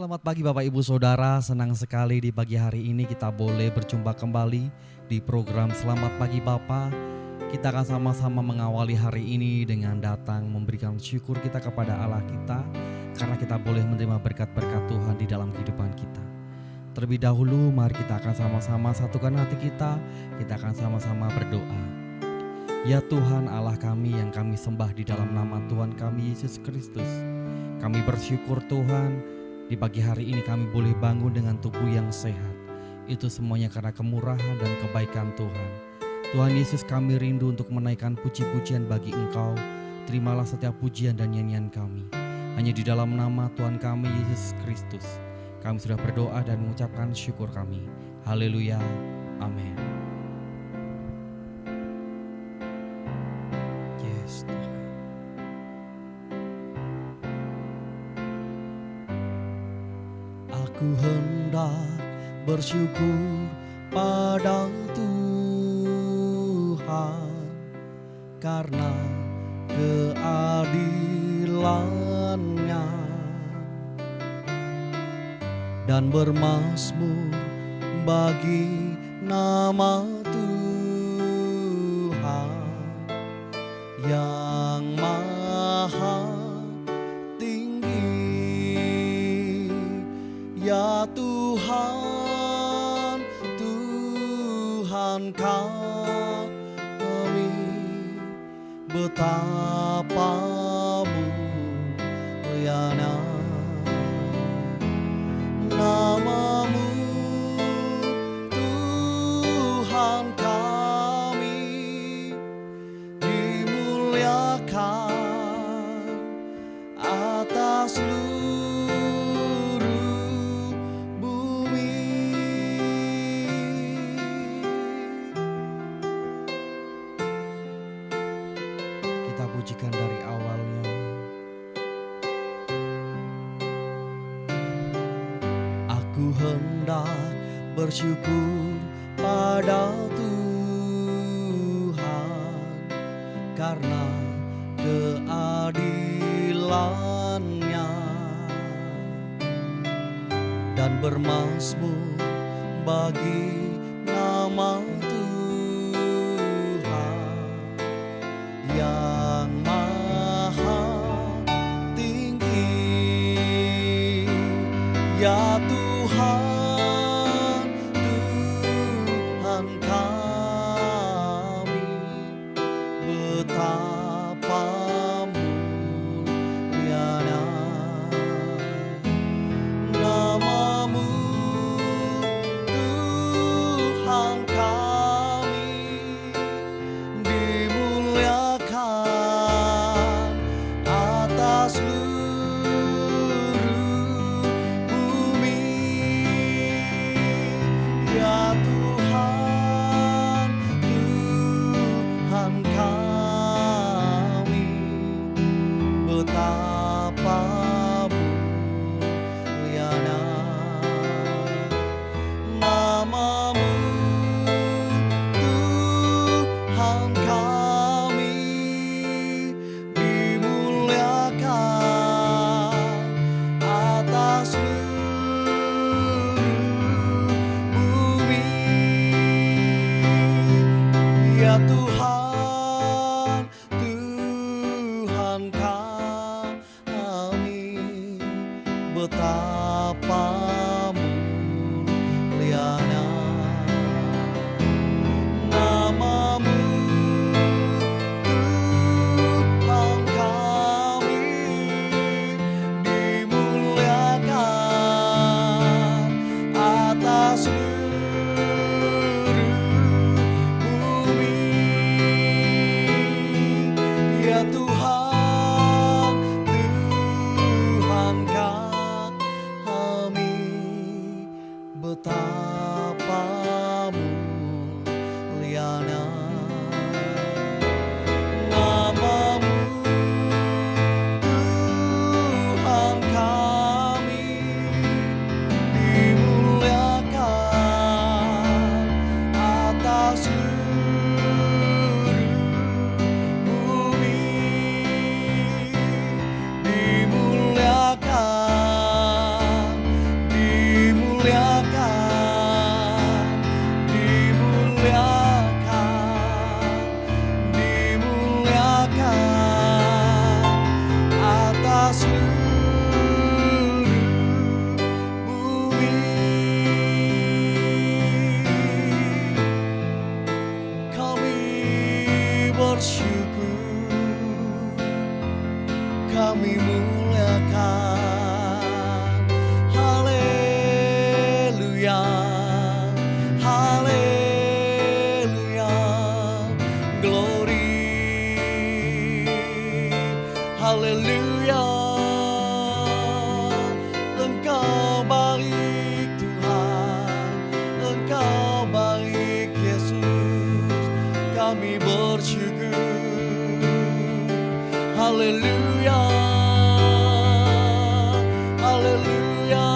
Selamat pagi Bapak Ibu Saudara, senang sekali di pagi hari ini kita boleh berjumpa kembali di program Selamat Pagi Bapa. Kita akan sama-sama mengawali hari ini dengan datang memberikan syukur kita kepada Allah kita, karena kita boleh menerima berkat-berkat Tuhan di dalam kehidupan kita. Terlebih dahulu mari kita akan sama-sama satukan hati kita akan sama-sama berdoa. Ya Tuhan Allah kami yang kami sembah di dalam nama Tuhan kami Yesus Kristus, kami bersyukur Tuhan, di pagi hari ini kami boleh bangun dengan tubuh yang sehat. Itu semuanya karena kemurahan dan kebaikan Tuhan. Tuhan Yesus, kami rindu untuk menaikkan puji-pujian bagi Engkau. Terimalah setiap pujian dan nyanyian kami. Hanya di dalam nama Tuhan kami Yesus Kristus kami sudah berdoa dan mengucapkan syukur kami. Haleluya. Amin. Yes, Tuhan. Aku hendak bersyukur pada Tuhan karena keadilan-Nya, dan bermazmur bagi nama Tuhan yang maha tinggi. Ya Tuhan, Tuhan kami, betapa mulianya nama-Mu, Tuhan kami, dimuliakan atas seluruh bumi. Kita pujikan dari awalnya. Aku hendak bersyukur pada Tuhan karena keadilan-Nya, dan bermazmur bagi nama Tuhan yang maha tinggi. Ya Tuhan, Tuhan kami, betapa mulianya nama-Mu, Tuhan kami, dimuliakan atas seluruh bumi. Ya Tuhan, Tuhan kami, betapa mulianya nama-Mu, Tuhan kami, dimuliakan atas seluruh bumi. Ya Tuhan, Tuhan kami, betapa mulianya nama-Mu, Tuhan kami, dimuliakan atas seluruh bumi. Ya Tuhan, Tuhan kami, betapa mulianya nama-Mu, Tuhan kami, dimuliakan atas seluruh bumi. Dimuliakan kami bersyukur. Haleluya, haleluya,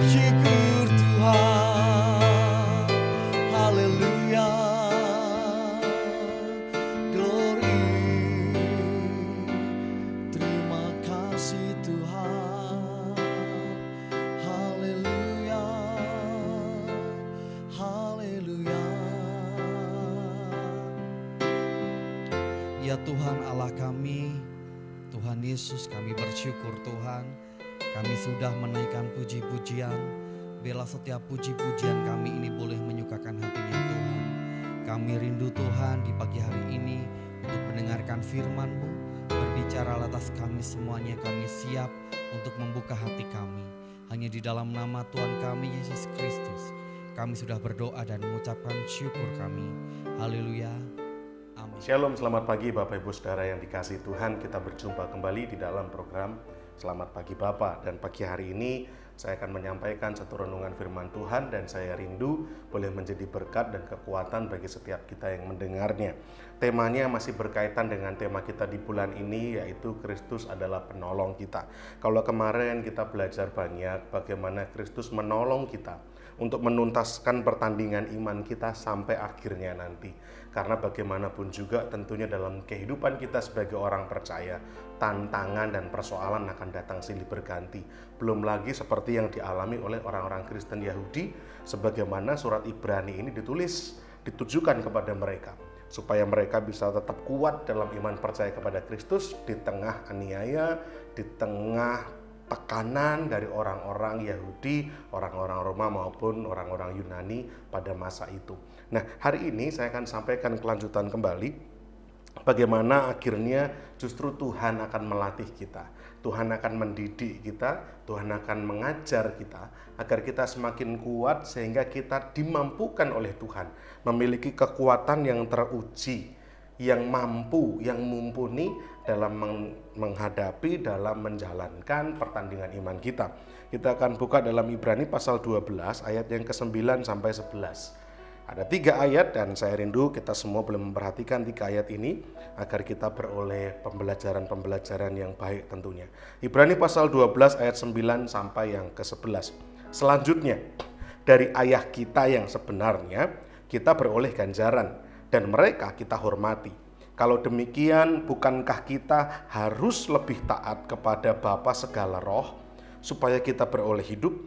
syukur Tuhan. Haleluya, glory, terima kasih Tuhan. Haleluya, haleluya. Ya Tuhan Allah kami, Tuhan Yesus, kami bersyukur Tuhan. Kami sudah menaikkan puji-pujian. Biarlah setiap puji-pujian kami ini boleh menyukakan hatinya Tuhan. Kami rindu Tuhan di pagi hari ini untuk mendengarkan firman-Mu. Berbicara atas kami semuanya, kami siap untuk membuka hati kami. Hanya di dalam nama Tuhan kami Yesus Kristus kami sudah berdoa dan mengucapkan syukur kami. Haleluya. Amin. Shalom, selamat pagi Bapak Ibu Saudara yang dikasihi Tuhan. Kita berjumpa kembali di dalam program Selamat Pagi Bapak. Dan pagi hari ini saya akan menyampaikan satu renungan firman Tuhan, dan saya rindu boleh menjadi berkat dan kekuatan bagi setiap kita yang mendengarnya. Temanya masih berkaitan dengan tema kita di bulan ini, yaitu Kristus adalah penolong kita. Kalau kemarin kita belajar banyak bagaimana Kristus menolong kita untuk menuntaskan pertandingan iman kita sampai akhirnya nanti. Karena bagaimanapun juga tentunya dalam kehidupan kita sebagai orang percaya, tantangan dan persoalan akan datang silih berganti. Belum lagi seperti yang dialami oleh orang-orang Kristen Yahudi, sebagaimana surat Ibrani ini ditujukan kepada mereka, supaya mereka bisa tetap kuat dalam iman percaya kepada Kristus di tengah aniaya, di tengah tekanan dari orang-orang Yahudi, orang-orang Roma maupun orang-orang Yunani pada masa itu. Nah, hari ini saya akan sampaikan kelanjutan kembali bagaimana akhirnya justru Tuhan akan melatih kita. Tuhan akan mendidik kita, Tuhan akan mengajar kita agar kita semakin kuat sehingga kita dimampukan oleh Tuhan memiliki kekuatan yang teruji, yang mampu, yang mumpuni dalam menghadapi, dalam menjalankan pertandingan iman kita. Kita akan buka dalam Ibrani pasal 12 ayat yang ke-9 sampai 11. Ada 3 ayat dan saya rindu kita semua boleh memperhatikan 3 ayat ini agar kita beroleh pembelajaran-pembelajaran yang baik tentunya. Ibrani pasal 12 ayat 9 sampai yang ke-11. Selanjutnya, dari ayah kita yang sebenarnya kita beroleh ganjaran, dan mereka kita hormati. Kalau demikian, bukankah kita harus lebih taat kepada Bapa segala roh, supaya kita beroleh hidup?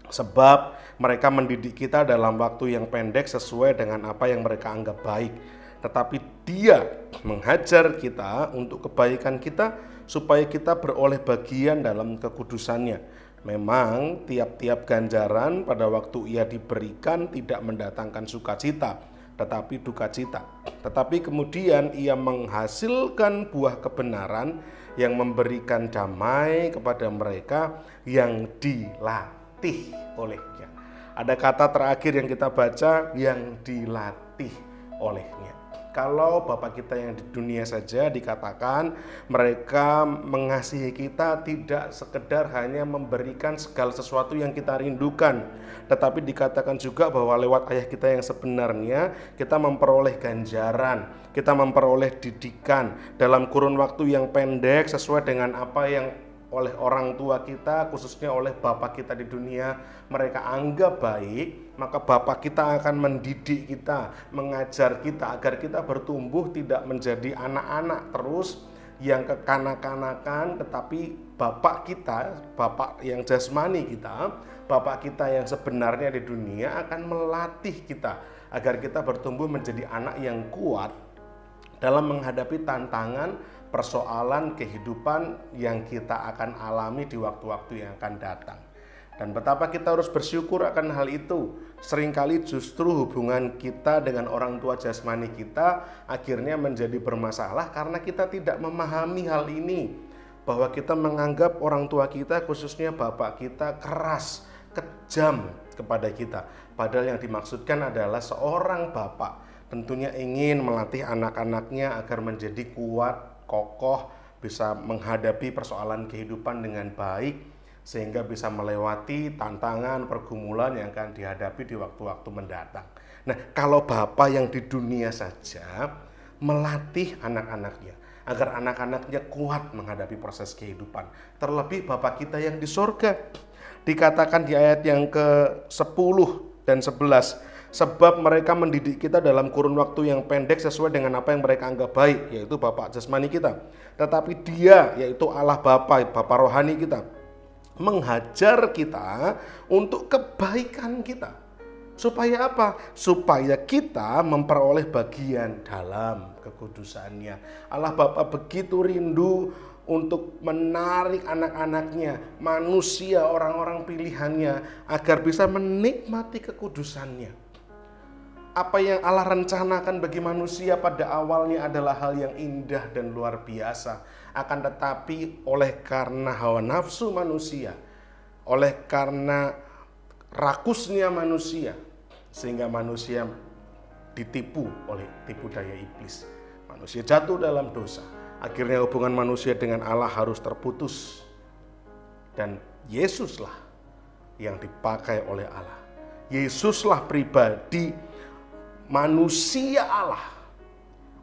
Sebab mereka mendidik kita dalam waktu yang pendek sesuai dengan apa yang mereka anggap baik. Tetapi Dia menghajar kita untuk kebaikan kita, supaya kita beroleh bagian dalam kekudusannya. Memang tiap-tiap ganjaran pada waktu ia diberikan tidak mendatangkan sukacita, tetapi duka cita. Tetapi kemudian ia menghasilkan buah kebenaran yang memberikan damai kepada mereka yang dilatih olehnya. Ada kata terakhir yang kita baca, yang dilatih olehnya. Kalau Bapak kita yang di dunia saja dikatakan mereka mengasihi kita tidak sekedar hanya memberikan segala sesuatu yang kita rindukan, tetapi dikatakan juga bahwa lewat ayah kita yang sebenarnya kita memperoleh ganjaran, kita memperoleh didikan dalam kurun waktu yang pendek sesuai dengan apa yang oleh orang tua kita, khususnya oleh Bapak kita di dunia, mereka anggap baik, maka Bapak kita akan mendidik kita, mengajar kita agar kita bertumbuh tidak menjadi anak-anak terus yang kekanak-kanakan, tetapi Bapak kita, Bapak yang jasmani kita, Bapak kita yang sebenarnya di dunia akan melatih kita agar kita bertumbuh menjadi anak yang kuat dalam menghadapi tantangan, persoalan kehidupan yang kita akan alami di waktu-waktu yang akan datang. Dan betapa kita harus bersyukur akan hal itu. Seringkali justru hubungan kita dengan orang tua jasmani kita akhirnya menjadi bermasalah karena kita tidak memahami hal ini. Bahwa kita menganggap orang tua kita, khususnya bapak kita, keras, kejam kepada kita. Padahal yang dimaksudkan adalah seorang bapak tentunya ingin melatih anak-anaknya agar menjadi kuat, kokoh, bisa menghadapi persoalan kehidupan dengan baik, sehingga bisa melewati tantangan, pergumulan yang akan dihadapi di waktu-waktu mendatang. Nah, kalau Bapa yang di dunia saja melatih anak-anaknya agar anak-anaknya kuat menghadapi proses kehidupan, terlebih Bapa kita yang di sorga. Dikatakan di ayat yang ke-10 dan 11, sebab mereka mendidik kita dalam kurun waktu yang pendek sesuai dengan apa yang mereka anggap baik, yaitu Bapa jasmani kita. Tetapi Dia, yaitu Allah Bapa rohani kita, menghajar kita untuk kebaikan kita. Supaya apa? Supaya kita memperoleh bagian dalam kekudusannya. Allah Bapa begitu rindu untuk menarik anak-anaknya, manusia, orang-orang pilihannya, agar bisa menikmati kekudusannya. Apa yang Allah rencanakan bagi manusia pada awalnya adalah hal yang indah dan luar biasa. Akan tetapi oleh karena hawa nafsu manusia, oleh karena rakusnya manusia, sehingga manusia ditipu oleh tipu daya iblis. Manusia jatuh dalam dosa. Akhirnya hubungan manusia dengan Allah harus terputus. Dan Yesuslah yang dipakai oleh Allah. Yesuslah pribadi manusia Allah.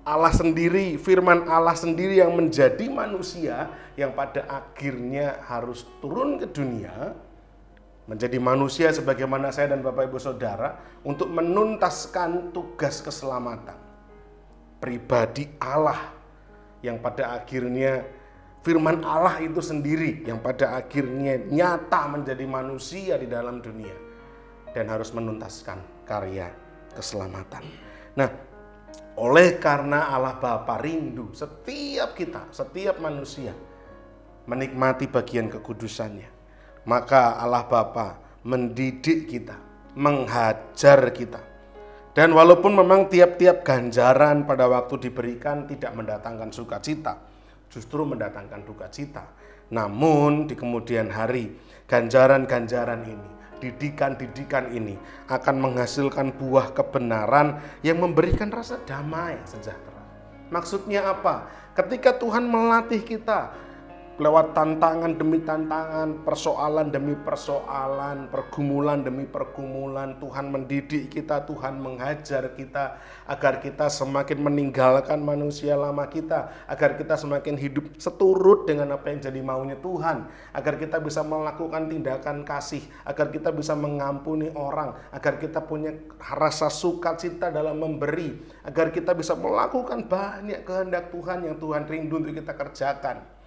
Allah sendiri, firman Allah sendiri yang menjadi manusia, yang pada akhirnya harus turun ke dunia, menjadi manusia sebagaimana saya dan Bapak Ibu Saudara, untuk menuntaskan tugas keselamatan. Pribadi Allah yang pada akhirnya firman Allah itu sendiri yang pada akhirnya nyata menjadi manusia di dalam dunia dan harus menuntaskan karya keselamatan. Nah, oleh karena Allah Bapa rindu setiap kita, setiap manusia menikmati bagian kekudusannya, maka Allah Bapa mendidik kita, menghajar kita. Dan walaupun memang tiap-tiap ganjaran pada waktu diberikan tidak mendatangkan sukacita, justru mendatangkan duka cita. Namun di kemudian hari, ganjaran-ganjaran ini, didikan-didikan ini akan menghasilkan buah kebenaran yang memberikan rasa damai sejahtera. Maksudnya apa? Ketika Tuhan melatih kita lewat tantangan demi tantangan, persoalan demi persoalan, pergumulan demi pergumulan, Tuhan mendidik kita, Tuhan menghajar kita agar kita semakin meninggalkan manusia lama kita, agar kita semakin hidup seturut dengan apa yang jadi maunya Tuhan, agar kita bisa melakukan tindakan kasih, agar kita bisa mengampuni orang, agar kita punya rasa sukacita dalam memberi, agar kita bisa melakukan banyak kehendak Tuhan yang Tuhan rindu untuk kita kerjakan.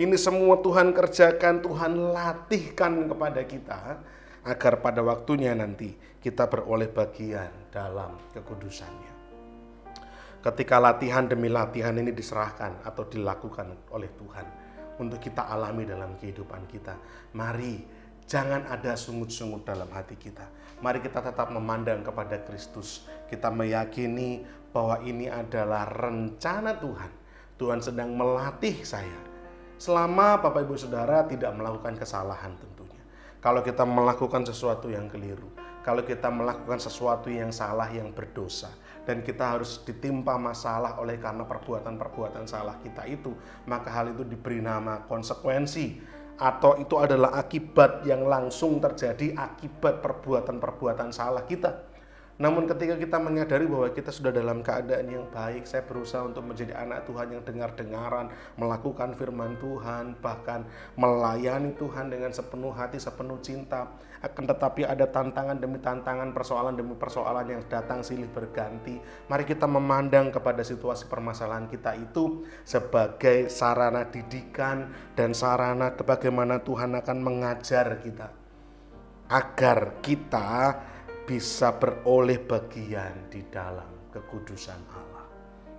Ini semua Tuhan kerjakan, Tuhan latihkan kepada kita agar pada waktunya nanti kita beroleh bagian dalam kekudusannya. Ketika latihan demi latihan ini diserahkan atau dilakukan oleh Tuhan untuk kita alami dalam kehidupan kita, mari jangan ada sungut-sungut dalam hati kita. Mari kita tetap memandang kepada Kristus. Kita meyakini bahwa ini adalah rencana Tuhan. Tuhan sedang melatih saya. Selama Bapak Ibu Saudara tidak melakukan kesalahan tentunya. Kalau kita melakukan sesuatu yang keliru, kalau kita melakukan sesuatu yang salah, yang berdosa, dan kita harus ditimpa masalah oleh karena perbuatan-perbuatan salah kita itu, maka hal itu diberi nama konsekuensi, atau itu adalah akibat yang langsung terjadi akibat perbuatan-perbuatan salah kita. Namun ketika kita menyadari bahwa kita sudah dalam keadaan yang baik, saya berusaha untuk menjadi anak Tuhan yang dengar-dengaran, melakukan firman Tuhan, bahkan melayani Tuhan dengan sepenuh hati, sepenuh cinta. Akan tetapi ada tantangan demi tantangan, persoalan demi persoalan yang datang silih berganti. Mari kita memandang kepada situasi permasalahan kita itu sebagai sarana didikan dan sarana bagaimana Tuhan akan mengajar kita agar kita bisa beroleh bagian di dalam kekudusan Allah.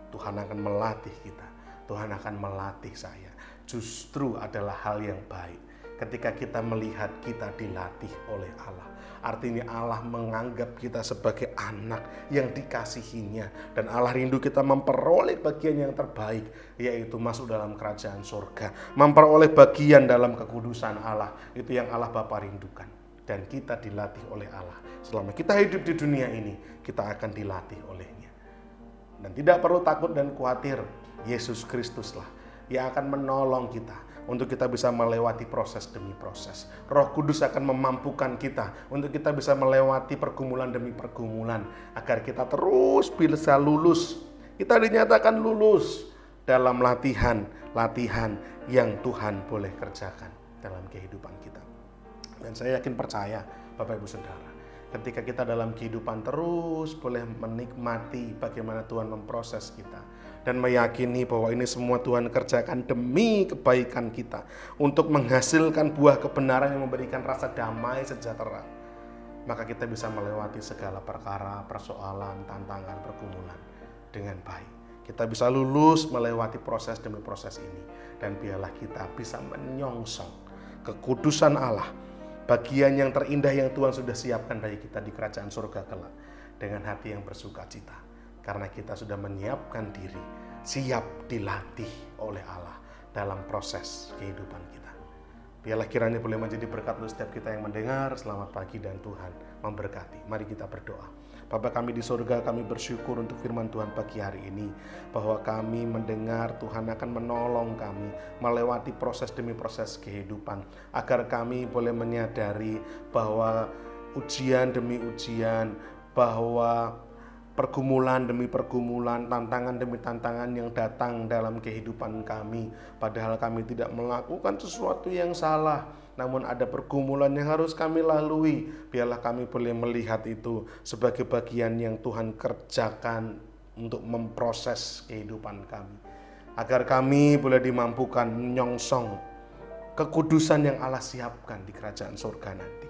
Tuhan akan melatih kita, Tuhan akan melatih saya. Justru adalah hal yang baik ketika kita melihat kita dilatih oleh Allah. Artinya Allah menganggap kita sebagai anak yang dikasihinya, dan Allah rindu kita memperoleh bagian yang terbaik, yaitu masuk dalam kerajaan surga, memperoleh bagian dalam kekudusan Allah. Itu yang Allah Bapa rindukan. Dan kita dilatih oleh Allah. Selama kita hidup di dunia ini, kita akan dilatih olehnya. Dan tidak perlu takut dan khawatir, Yesus Kristuslah yang akan menolong kita, untuk kita bisa melewati proses demi proses. Roh Kudus akan memampukan kita untuk kita bisa melewati pergumulan demi pergumulan, agar kita terus bisa lulus. Kita dinyatakan lulus dalam latihan yang Tuhan boleh kerjakan dalam kehidupan kita. Dan saya yakin percaya, Bapak Ibu Saudara, ketika kita dalam kehidupan terus boleh menikmati bagaimana Tuhan memproses kita dan meyakini bahwa ini semua Tuhan kerjakan demi kebaikan kita, untuk menghasilkan buah kebenaran yang memberikan rasa damai sejahtera, maka kita bisa melewati segala perkara, persoalan, tantangan, pergumulan dengan baik. Kita bisa lulus melewati proses demi proses ini, dan biarlah kita bisa menyongsong kekudusan Allah, bagian yang terindah yang Tuhan sudah siapkan bagi kita di kerajaan surga kelak, dengan hati yang bersuka cita, karena kita sudah menyiapkan diri, siap dilatih oleh Allah dalam proses kehidupan kita. Biarlah kiranya boleh menjadi berkat untuk setiap kita yang mendengar. Selamat pagi dan Tuhan memberkati. Mari kita berdoa. Bapa kami di surga, kami bersyukur untuk firman Tuhan pagi hari ini, bahwa kami mendengar Tuhan akan menolong kami melewati proses demi proses kehidupan, agar kami boleh menyadari bahwa ujian demi ujian, bahwa pergumulan demi pergumulan, tantangan demi tantangan yang datang dalam kehidupan kami, padahal kami tidak melakukan sesuatu yang salah, namun ada pergumulan yang harus kami lalui. Biarlah kami boleh melihat itu sebagai bagian yang Tuhan kerjakan untuk memproses kehidupan kami, agar kami boleh dimampukan menyongsong kekudusan yang Allah siapkan di kerajaan surga nanti.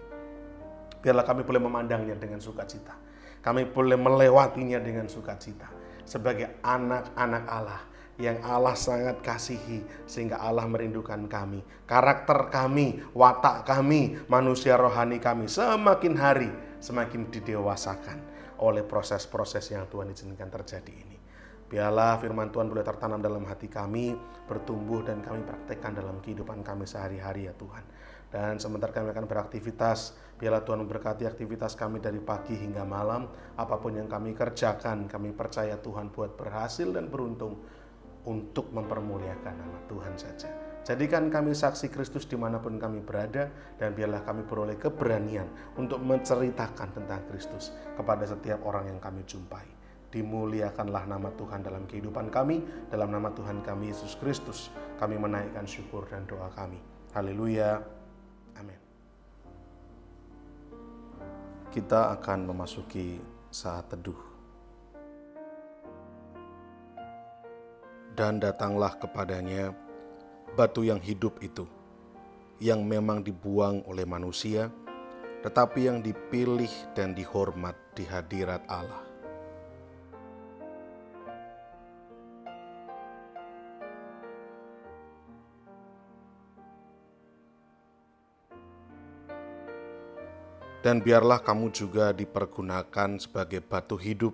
Biarlah kami boleh memandangnya dengan sukacita, kami boleh melewatinya dengan sukacita, sebagai anak-anak Allah yang Allah sangat kasihi, sehingga Allah merindukan kami. Karakter kami, watak kami, manusia rohani kami semakin hari semakin didewasakan oleh proses-proses yang Tuhan izinkan terjadi ini. Biarlah firman Tuhan boleh tertanam dalam hati kami, bertumbuh dan kami praktekkan dalam kehidupan kami sehari-hari ya Tuhan. Dan sebentar kami akan beraktivitas, biarlah Tuhan memberkati aktivitas kami dari pagi hingga malam. Apapun yang kami kerjakan, kami percaya Tuhan buat berhasil dan beruntung untuk mempermuliakan nama Tuhan saja. Jadikan kami saksi Kristus dimanapun kami berada, dan biarlah kami beroleh keberanian untuk menceritakan tentang Kristus kepada setiap orang yang kami jumpai. Dimuliakanlah nama Tuhan dalam kehidupan kami. Dalam nama Tuhan kami Yesus Kristus kami menaikkan syukur dan doa kami. Haleluya. Amin. Kita akan memasuki saat teduh. Dan datanglah kepadanya batu yang hidup itu, yang memang dibuang oleh manusia, tetapi yang dipilih dan dihormat di hadirat Allah. Dan biarlah kamu juga dipergunakan sebagai batu hidup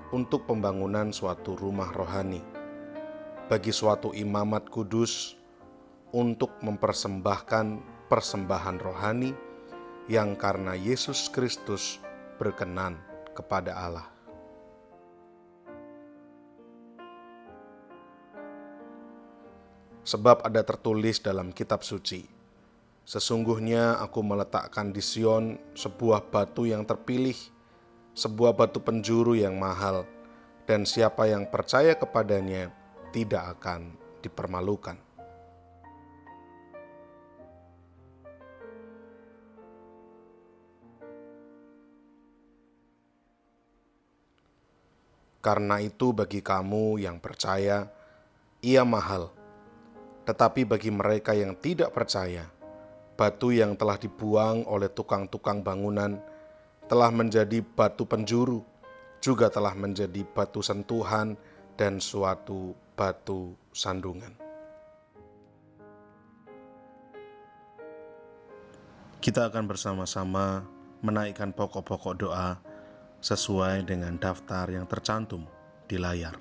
untuk pembangunan suatu rumah rohani, bagi suatu imamat kudus, untuk mempersembahkan persembahan rohani yang karena Yesus Kristus berkenan kepada Allah. Sebab ada tertulis dalam kitab suci, sesungguhnya aku meletakkan di Sion sebuah batu yang terpilih, sebuah batu penjuru yang mahal, dan siapa yang percaya kepadanya tidak akan dipermalukan. Karena itu bagi kamu yang percaya, ia mahal. Tetapi bagi mereka yang tidak percaya, batu yang telah dibuang oleh tukang-tukang bangunan telah menjadi batu penjuru, juga telah menjadi batu sentuhan dan suatu batu sandungan. Kita akan bersama-sama menaikkan pokok-pokok doa sesuai dengan daftar yang tercantum di layar.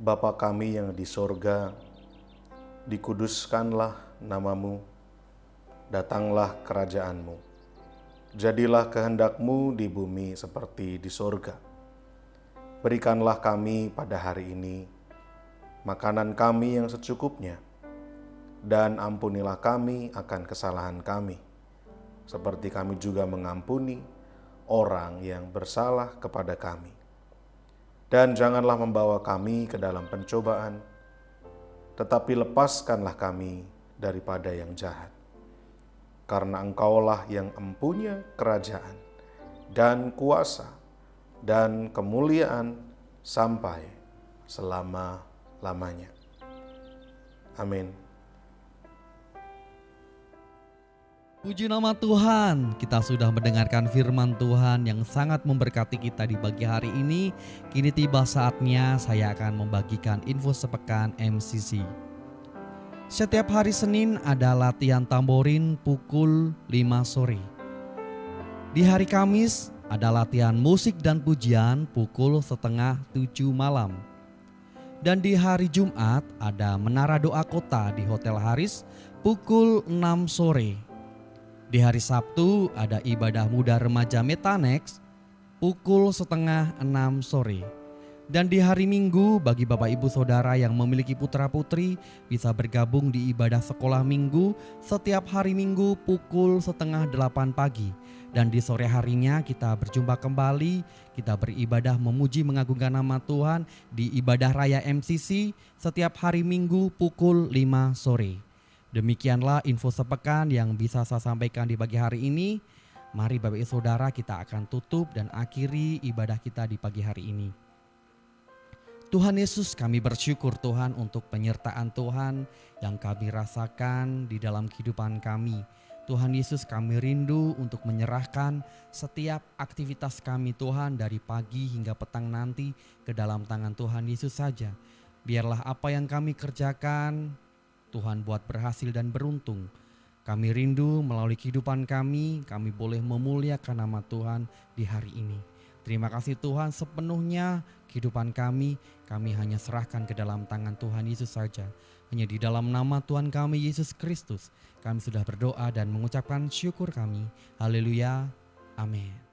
Bapa kami yang di sorga, dikuduskanlah namamu, datanglah kerajaanmu, jadilah kehendakmu di bumi seperti di sorga. Berikanlah kami pada hari ini makanan kami yang secukupnya, dan ampunilah kami akan kesalahan kami, seperti kami juga mengampuni orang yang bersalah kepada kami. Dan janganlah membawa kami ke dalam pencobaan, tetapi lepaskanlah kami daripada yang jahat. Karena Engkaulah yang empunya kerajaan dan kuasa dan kemuliaan sampai selama-lamanya. Amin. Puji nama Tuhan, kita sudah mendengarkan firman Tuhan yang sangat memberkati kita di pagi hari ini. Kini tiba saatnya saya akan membagikan info sepekan MCC. Setiap hari Senin ada latihan tamborin pukul 5 sore. Di hari Kamis ada latihan musik dan pujian pukul 6:30 malam. Dan di hari Jumat ada menara doa kota di Hotel Haris pukul 6 sore. Di hari Sabtu ada ibadah muda remaja Metanex pukul 5:30 sore. Dan di hari Minggu bagi Bapak Ibu Saudara yang memiliki putra-putri bisa bergabung di ibadah sekolah minggu setiap hari Minggu pukul 7:30 pagi. Dan di sore harinya kita berjumpa kembali, kita beribadah memuji mengagungkan nama Tuhan di ibadah raya MCC setiap hari Minggu pukul 5 sore. Demikianlah info sepekan yang bisa saya sampaikan di pagi hari ini. Mari Bapak Ibu Saudara kita akan tutup dan akhiri ibadah kita di pagi hari ini. Tuhan Yesus, kami bersyukur Tuhan untuk penyertaan Tuhan yang kami rasakan di dalam kehidupan kami. Tuhan Yesus, kami rindu untuk menyerahkan setiap aktivitas kami Tuhan dari pagi hingga petang nanti ke dalam tangan Tuhan Yesus saja. Biarlah apa yang kami kerjakan Tuhan buat berhasil dan beruntung. Kami rindu melalui kehidupan kami boleh memuliakan nama Tuhan di hari ini. Terima kasih Tuhan, sepenuhnya kehidupan kami hanya serahkan ke dalam tangan Tuhan Yesus saja. Hanya di dalam nama Tuhan kami Yesus Kristus, kami sudah berdoa dan mengucapkan syukur kami. Haleluya, amin.